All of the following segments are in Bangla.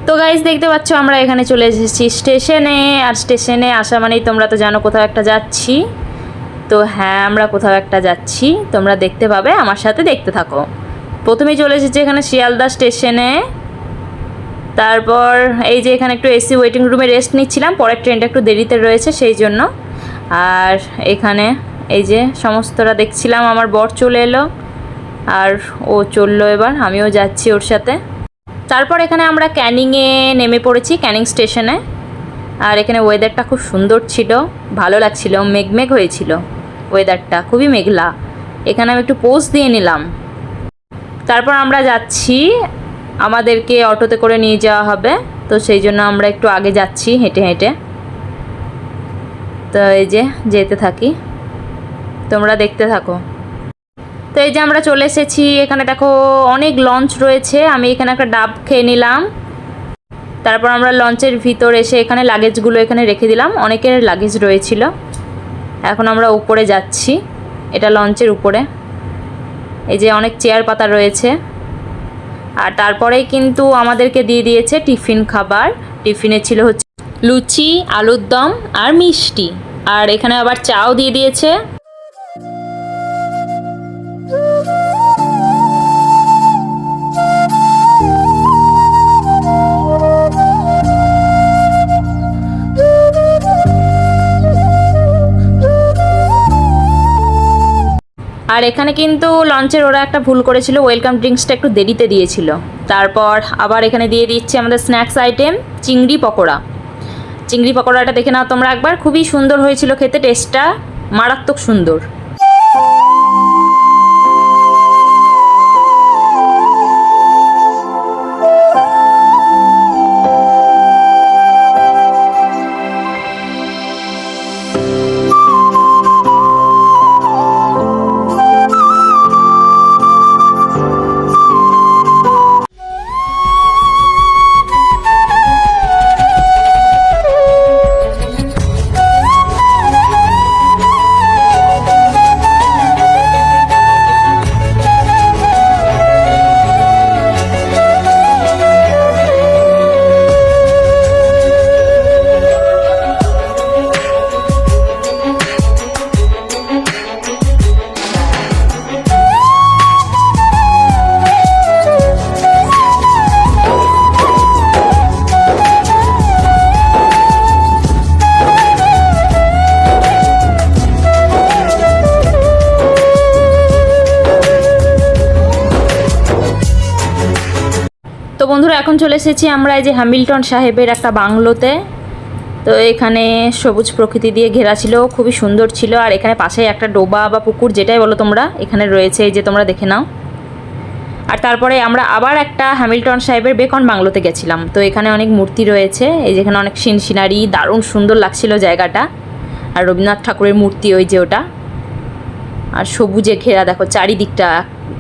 তো গাইস দেখতে পাচ্ছ আমরা এখানে চলে এসেছি স্টেশনে। আর স্টেশনে আসা মানেই তোমরা তো জানো কোথাও একটা যাচ্ছি। তো হ্যাঁ, আমরা কোথাও একটা যাচ্ছি, তোমরা দেখতে পাবে, আমার সাথে দেখতে থাকো। প্রথমেই চলে এসেছি এখানে শিয়ালদা স্টেশনে। তারপর এই যে এখানে একটু এসি ওয়েটিং রুমে রেস্ট নিচ্ছিলাম, পরের ট্রেনটা একটু দেরিতে রয়েছে সেই জন্য। আর এখানে এই যে সমস্তটা দেখছিলাম, আমার বর চলে এলো আর ও চললো, এবার আমিও যাচ্ছি ওর সাথে। তারপর এখানে আমরা ক্যানিংয়ে নেমে পড়েছি, ক্যানিং স্টেশনে। আর এখানে ওয়েদারটা খুব সুন্দর ছিল, ভালো লাগছিল, মেঘমেঘ হয়েছিল ওয়েদারটা, খুবই মেঘলা। এখানে আমি একটু পোজ দিয়ে নিলাম। তারপর আমরা যাচ্ছি, আমাদেরকে অটোতে করে নিয়ে যাওয়া হবে, তো সেই জন্য আমরা একটু আগে যাচ্ছি হেঁটে হেঁটে। তো এই যে যেতে থাকি, তোমরা দেখতে থাকো। তো এই যে আমরা চলে এসেছি, এখানে দেখো অনেক লঞ্চ রয়েছে, আমি এখানে একটা ডাব খেয়ে নিলাম। তারপর আমরা লঞ্চের ভিতর এসে এখানে লাগেজগুলো এখানে রেখে দিলাম, অনেকের লাগেজ রয়েছিল। এখন আমরা উপরে যাচ্ছি, এটা লঞ্চের উপরে। এই যে অনেক চেয়ার পাতা রয়েছে। আর তারপরেই কিন্তু আমাদেরকে দিয়ে দিয়েছে টিফিন খাবার। টিফিনে ছিল হচ্ছে লুচি, আলুর দম আর মিষ্টি, আর এখানে আবার চাও দিয়ে দিয়েছে। আর এখানে কিন্তু লঞ্চের ওরা একটা ভুল করেছিল, ওয়েলকাম ড্রিঙ্কসটা একটু দেরিতে দিয়েছিল। তারপর আবার এখানে দিয়ে দিচ্ছে আমাদের স্ন্যাক্স আইটেম চিংড়ি পকোড়া। চিংড়ি পকোড়াটা দেখে নাও তোমরা একবার, খুবই সুন্দর হয়েছিল খেতে, টেস্টটা মারাত্মক সুন্দর। তো বন্ধুরা এখন চলে এসেছি আমরা এই যে হ্যামিল্টন সাহেবের একটা বাংলোতে। তো এখানে সবুজ প্রকৃতি দিয়ে ঘেরা ছিল, খুবই সুন্দর ছিল। আর এখানে পাশেই একটা ডোবা বা পুকুর যেটাই বলো তোমরা এখানে রয়েছে, এই যে তোমরা দেখে নাও। আর তারপরে আমরা আবার একটা হ্যামিল্টন সাহেবের বেকন বাংলোতে গেছিলাম। তো এখানে অনেক মূর্তি রয়েছে, এই যেখানে অনেক সিনারি, দারুণ সুন্দর লাগছিল জায়গাটা। আর রবীন্দ্রনাথ ঠাকুরের মূর্তি ওই যে ওটা। আর সবুজে ঘেরা, দেখো চারিদিকটা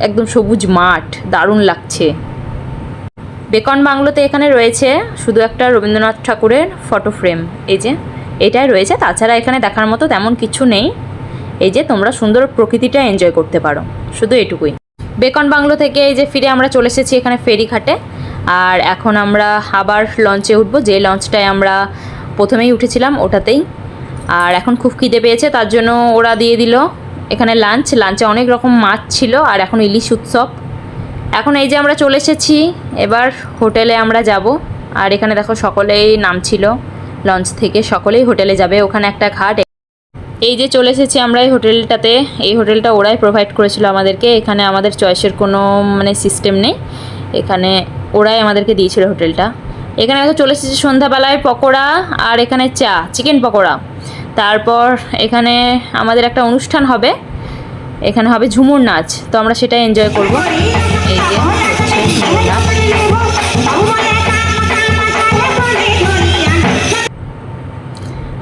একদম সবুজ মাঠ, দারুণ লাগছে। বেকন বাংলোতে এখানে রয়েছে শুধু একটা রবীন্দ্রনাথ ঠাকুরের ফটো ফ্রেম, এই যে এটাই রয়েছে, তাছাড়া এখানে দেখার মতো তেমন কিছু নেই। এই যে তোমরা সুন্দর প্রকৃতিটা এনজয় করতে পারো, শুধু এটুকুই। বেকন বাংলো থেকে এই যে ফিরে আমরা চলে এসেছি এখানে ফেরিঘাটে। আর এখন আমরা আবার লঞ্চে উঠবো, যে লঞ্চটায় আমরা প্রথমেই উঠেছিলাম ওটাতেই। আর এখন খুব খিদে পেয়েছে, তার জন্য ওরা দিয়ে দিল এখানে লাঞ্চে অনেক রকম মাছ ছিল, আর এখন ইলিশ উৎসব। এখন এই যে আমরা চলে এসেছি, এবার হোটেলে আমরা যাব। আর এখানে দেখো সকলেই নামছিল লঞ্চ থেকে, সকলেই হোটেলে যাবে, ওখানে একটা ঘাট। এই যে চলে এসেছি আমরা এই হোটেলটাতে। এই হোটেলটা ওরাই প্রোভাইড করেছিল আমাদেরকে, এখানে আমাদের চয়েসের কোনো সিস্টেম নেই, এখানে ওরাই আমাদেরকে দিয়েছিল হোটেলটা। এখানে দেখো চলে এসেছি সন্ধ্যাবেলায় পকোড়া, আর এখানে চা, চিকেন পকোড়া। তারপর এখানে আমাদের একটা অনুষ্ঠান হবে, এখানে হবে ঝুমুর নাচ, তো আমরা সেটাই এনজয় করব। এই যে হচ্ছে ঝুমুর নাচ।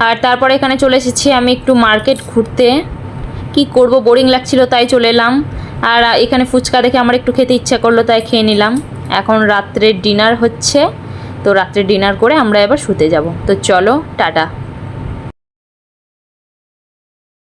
আর তারপরে এখানে চলে এসেছি আমি একটু মার্কেট ঘুরতে, কি করব, বোরিং লাগছিল তাই চলে এলাম। আর এখানে ফুচকা দেখে আমার একটু খেতে ইচ্ছা করলো, তাই খেয়ে নিলাম। এখন রাত্রের ডিনার হচ্ছে, তো রাত্রে ডিনার করে আমরা এবার শুতে যাব। তো চলো টাটা।